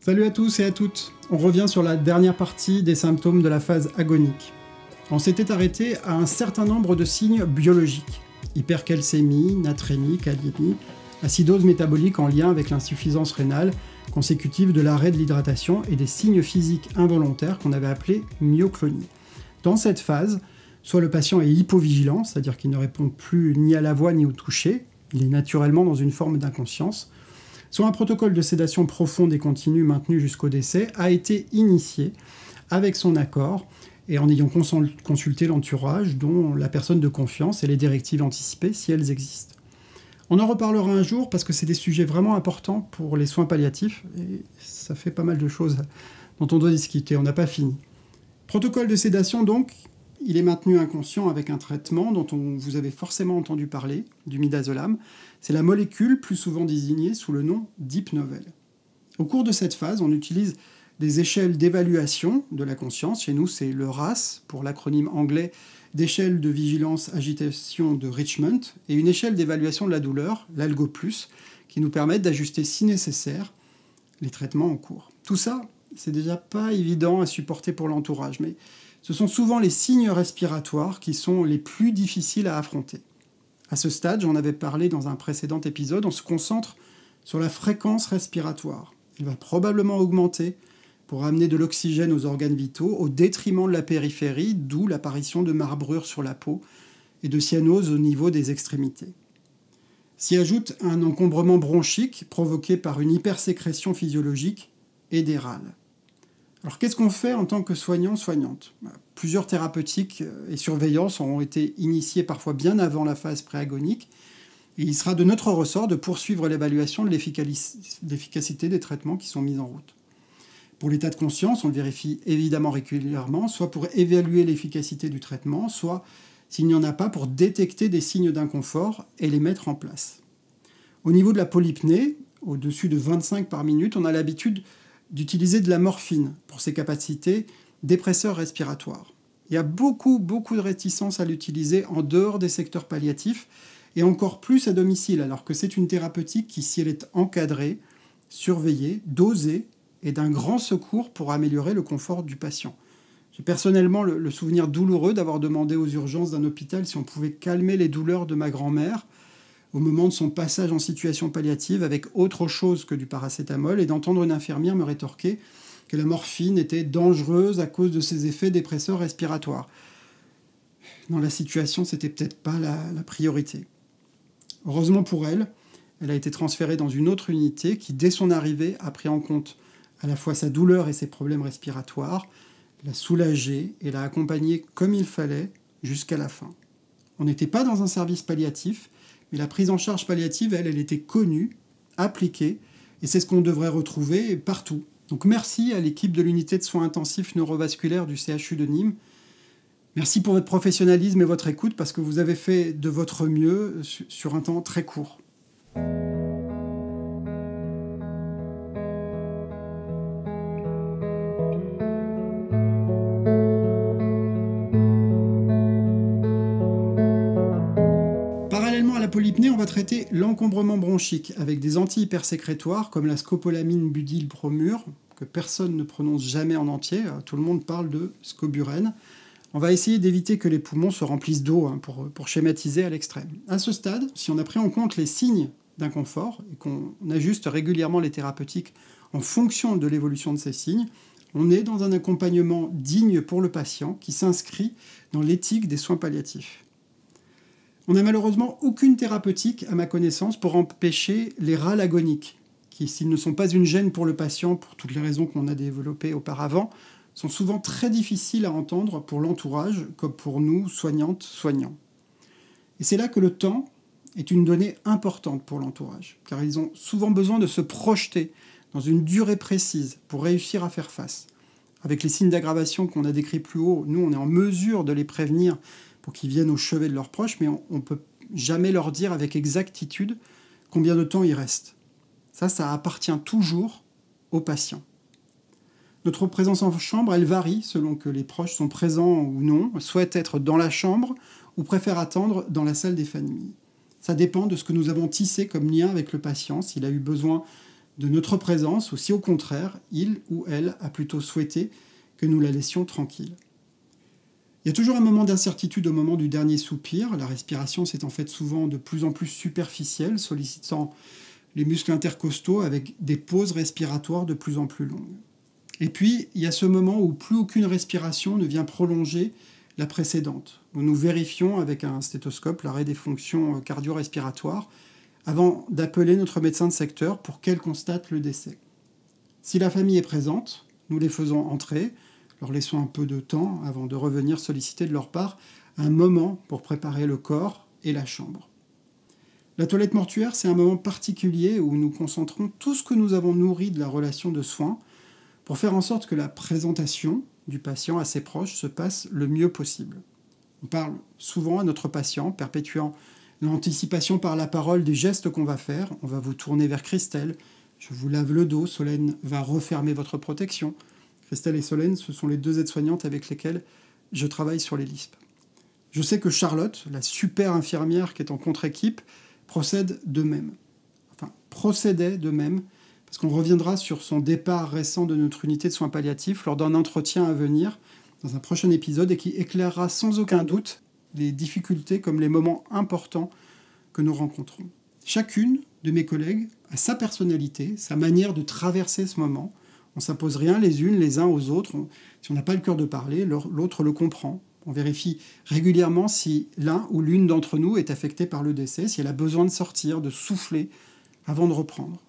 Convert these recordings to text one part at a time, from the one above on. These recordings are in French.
Salut à tous et à toutes. On revient sur la dernière partie des symptômes de la phase agonique. On s'était arrêté à un certain nombre de signes biologiques. Hypercalcémie, natrémie, kaliémie, acidose métabolique en lien avec l'insuffisance rénale consécutive de l'arrêt de l'hydratation et des signes physiques involontaires qu'on avait appelés myoclonie. Dans cette phase, soit le patient est hypovigilant, c'est-à-dire qu'il ne répond plus ni à la voix ni au toucher, il est naturellement dans une forme d'inconscience, soit un protocole de sédation profonde et continue maintenu jusqu'au décès a été initié avec son accord et en ayant consulté l'entourage, dont la personne de confiance et les directives anticipées si elles existent. On en reparlera un jour parce que c'est des sujets vraiment importants pour les soins palliatifs et ça fait pas mal de choses dont on doit discuter, on n'a pas fini. Protocole de sédation donc, il est maintenu inconscient avec un traitement dont vous avez forcément entendu parler, du midazolam. C'est la molécule plus souvent désignée sous le nom d'Hypnovel. Au cours de cette phase, on utilise des échelles d'évaluation de la conscience. Chez nous, c'est le RASS, pour l'acronyme anglais d'échelle de vigilance agitation de Richmond, et une échelle d'évaluation de la douleur, l'Algo+, qui nous permettent d'ajuster si nécessaire les traitements en cours. Tout ça, c'est déjà pas évident à supporter pour l'entourage, mais ce sont souvent les signes respiratoires qui sont les plus difficiles à affronter. À ce stade, j'en avais parlé dans un précédent épisode, on se concentre sur la fréquence respiratoire. Elle va probablement augmenter pour amener de l'oxygène aux organes vitaux au détriment de la périphérie, d'où l'apparition de marbrures sur la peau et de cyanose au niveau des extrémités. S'y ajoute un encombrement bronchique provoqué par une hypersécrétion physiologique et des râles. Alors qu'est-ce qu'on fait en tant que soignant-soignante ? Plusieurs thérapeutiques et surveillances ont été initiées parfois bien avant la phase préagonique et il sera de notre ressort de poursuivre l'évaluation de l'efficacité des traitements qui sont mis en route. Pour l'état de conscience, on le vérifie évidemment régulièrement, soit pour évaluer l'efficacité du traitement, soit, s'il n'y en a pas, pour détecter des signes d'inconfort et les mettre en place. Au niveau de la polypnée, au-dessus de 25 par minute, on a l'habitude d'utiliser de la morphine pour ses capacités dépresseurs respiratoires. Il y a beaucoup de réticence à l'utiliser en dehors des secteurs palliatifs et encore plus à domicile, alors que c'est une thérapeutique qui, si elle est encadrée, surveillée, dosée, est d'un grand secours pour améliorer le confort du patient. J'ai personnellement le souvenir douloureux d'avoir demandé aux urgences d'un hôpital si on pouvait calmer les douleurs de ma grand-mère au moment de son passage en situation palliative avec autre chose que du paracétamol et d'entendre une infirmière me rétorquer que la morphine était dangereuse à cause de ses effets dépresseurs respiratoires. Dans la situation, c'était peut-être pas la priorité. Heureusement pour elle, elle a été transférée dans une autre unité qui, dès son arrivée, a pris en compte à la fois sa douleur et ses problèmes respiratoires, l'a soulagée et l'a accompagnée comme il fallait jusqu'à la fin. On n'était pas dans un service palliatif, mais la prise en charge palliative, elle était connue, appliquée, et c'est ce qu'on devrait retrouver partout. Donc merci à l'équipe de l'unité de soins intensifs neurovasculaires du CHU de Nîmes. Merci pour votre professionnalisme et votre écoute, parce que vous avez fait de votre mieux sur un temps très court. Parallèlement à la polypnée, on va traiter l'encombrement bronchique avec des antihypersécrétoires comme la scopolamine budylbromure, que personne ne prononce jamais en entier, tout le monde parle de scoburène. On va essayer d'éviter que les poumons se remplissent d'eau pour schématiser à l'extrême. À ce stade, si on a pris en compte les signes d'inconfort et qu'on ajuste régulièrement les thérapeutiques en fonction de l'évolution de ces signes, on est dans un accompagnement digne pour le patient qui s'inscrit dans l'éthique des soins palliatifs. On n'a malheureusement aucune thérapeutique, à ma connaissance, pour empêcher les râles agoniques, qui, s'ils ne sont pas une gêne pour le patient, pour toutes les raisons qu'on a développées auparavant, sont souvent très difficiles à entendre pour l'entourage, comme pour nous, soignantes, soignants. Et c'est là que le temps est une donnée importante pour l'entourage, car ils ont souvent besoin de se projeter dans une durée précise pour réussir à faire face. Avec les signes d'aggravation qu'on a décrits plus haut, nous, on est en mesure de les prévenir pour qu'ils viennent au chevet de leurs proches, mais on ne peut jamais leur dire avec exactitude combien de temps il reste. Ça appartient toujours aux patients. Notre présence en chambre, elle varie selon que les proches sont présents ou non, souhaitent être dans la chambre ou préfèrent attendre dans la salle des familles. Ça dépend de ce que nous avons tissé comme lien avec le patient, s'il a eu besoin de notre présence ou si au contraire, il ou elle a plutôt souhaité que nous la laissions tranquille. Il y a toujours un moment d'incertitude au moment du dernier soupir. La respiration, c'est en fait souvent de plus en plus superficielle, sollicitant les muscles intercostaux avec des pauses respiratoires de plus en plus longues. Et puis, il y a ce moment où plus aucune respiration ne vient prolonger la précédente, où nous vérifions avec un stéthoscope l'arrêt des fonctions cardio-respiratoires avant d'appeler notre médecin de secteur pour qu'elle constate le décès. Si la famille est présente, nous les faisons entrer, leur laissons un peu de temps avant de revenir solliciter de leur part un moment pour préparer le corps et la chambre. La toilette mortuaire, c'est un moment particulier où nous concentrons tout ce que nous avons nourri de la relation de soins pour faire en sorte que la présentation du patient à ses proches se passe le mieux possible. On parle souvent à notre patient, perpétuant l'anticipation par la parole des gestes qu'on va faire. On va vous tourner vers Christelle, je vous lave le dos, Solène va refermer votre protection. Christelle et Solène, ce sont les deux aides-soignantes avec lesquelles je travaille sur les LISP. Je sais que Charlotte, la super infirmière qui est en contre-équipe, procédait de même, parce qu'on reviendra sur son départ récent de notre unité de soins palliatifs lors d'un entretien à venir dans un prochain épisode et qui éclairera sans aucun doute les difficultés comme les moments importants que nous rencontrons. Chacune de mes collègues a sa personnalité, sa manière de traverser ce moment. On ne s'impose rien les unes les uns aux autres. Si on n'a pas le cœur de parler, l'autre le comprend. On vérifie régulièrement si l'un ou l'une d'entre nous est affecté par le décès, si elle a besoin de sortir, de souffler avant de reprendre.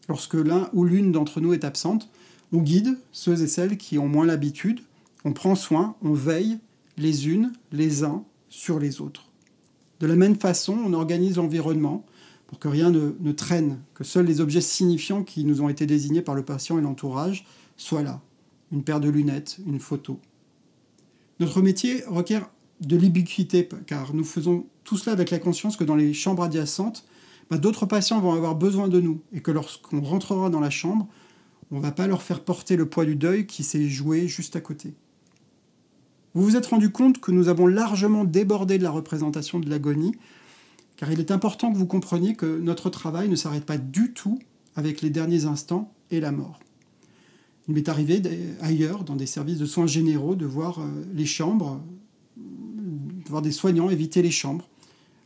Lorsque l'un ou l'une d'entre nous est absente, on guide ceux et celles qui ont moins l'habitude, on prend soin, on veille les unes, les uns sur les autres. De la même façon, on organise l'environnement pour que rien ne traîne, que seuls les objets signifiants qui nous ont été désignés par le patient et l'entourage soient là. Une paire de lunettes, une photo. Notre métier requiert de l'ubiquité, car nous faisons tout cela avec la conscience que dans les chambres adjacentes, d'autres patients vont avoir besoin de nous, et que lorsqu'on rentrera dans la chambre, on ne va pas leur faire porter le poids du deuil qui s'est joué juste à côté. Vous vous êtes rendu compte que nous avons largement débordé de la représentation de l'agonie, car il est important que vous compreniez que notre travail ne s'arrête pas du tout avec les derniers instants et la mort. Il m'est arrivé ailleurs, dans des services de soins généraux, de voir les chambres, de voir des soignants éviter les chambres,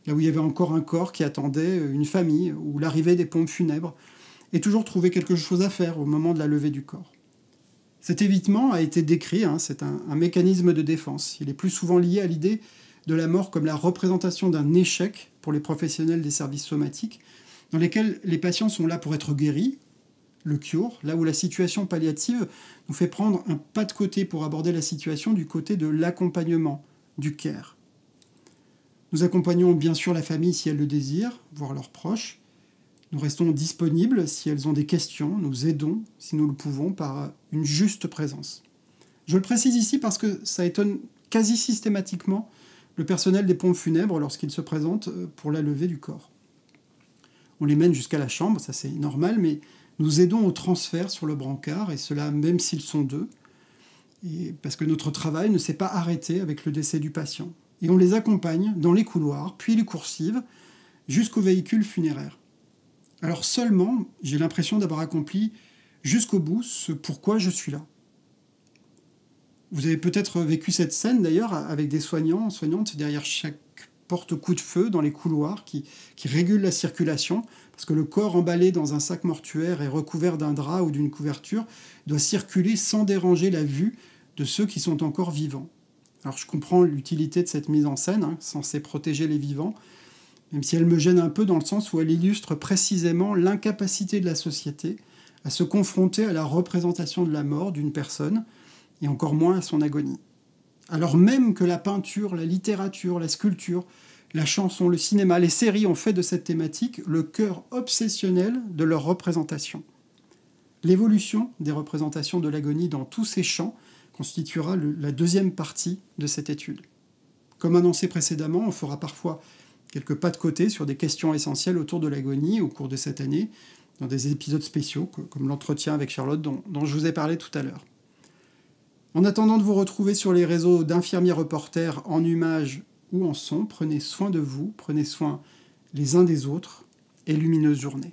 là où il y avait encore un corps qui attendait une famille, ou l'arrivée des pompes funèbres, et toujours trouver quelque chose à faire au moment de la levée du corps. Cet évitement a été décrit, c'est un mécanisme de défense. Il est plus souvent lié à l'idée de la mort comme la représentation d'un échec pour les professionnels des services somatiques, dans lesquels les patients sont là pour être guéris, le cure, là où la situation palliative nous fait prendre un pas de côté pour aborder la situation du côté de l'accompagnement, du care. Nous accompagnons bien sûr la famille si elle le désire, voire leurs proches. Nous restons disponibles si elles ont des questions, nous aidons si nous le pouvons par une juste présence. Je le précise ici parce que ça étonne quasi systématiquement le personnel des pompes funèbres lorsqu'ils se présentent pour la levée du corps. On les mène jusqu'à la chambre, ça c'est normal, mais nous aidons au transfert sur le brancard, et cela même s'ils sont deux, et parce que notre travail ne s'est pas arrêté avec le décès du patient. Et on les accompagne dans les couloirs, puis les coursives, jusqu'au véhicule funéraire. Alors seulement, j'ai l'impression d'avoir accompli jusqu'au bout ce pourquoi je suis là. Vous avez peut-être vécu cette scène d'ailleurs avec des soignantes derrière chaque porte coup de feu dans les couloirs qui régulent la circulation, parce que le corps emballé dans un sac mortuaire et recouvert d'un drap ou d'une couverture doit circuler sans déranger la vue de ceux qui sont encore vivants. Alors je comprends l'utilité de cette mise en scène, censée protéger les vivants, même si elle me gêne un peu dans le sens où elle illustre précisément l'incapacité de la société à se confronter à la représentation de la mort d'une personne, et encore moins à son agonie. Alors même que la peinture, la littérature, la sculpture, la chanson, le cinéma, les séries ont fait de cette thématique le cœur obsessionnel de leur représentation. L'évolution des représentations de l'agonie dans tous ces champs constituera la deuxième partie de cette étude. Comme annoncé précédemment, on fera parfois quelques pas de côté sur des questions essentielles autour de l'agonie au cours de cette année, dans des épisodes spéciaux, comme l'entretien avec Charlotte dont je vous ai parlé tout à l'heure. En attendant de vous retrouver sur les réseaux d'infirmiers reporters en images ou en son, prenez soin de vous, prenez soin les uns des autres, et lumineuse journée.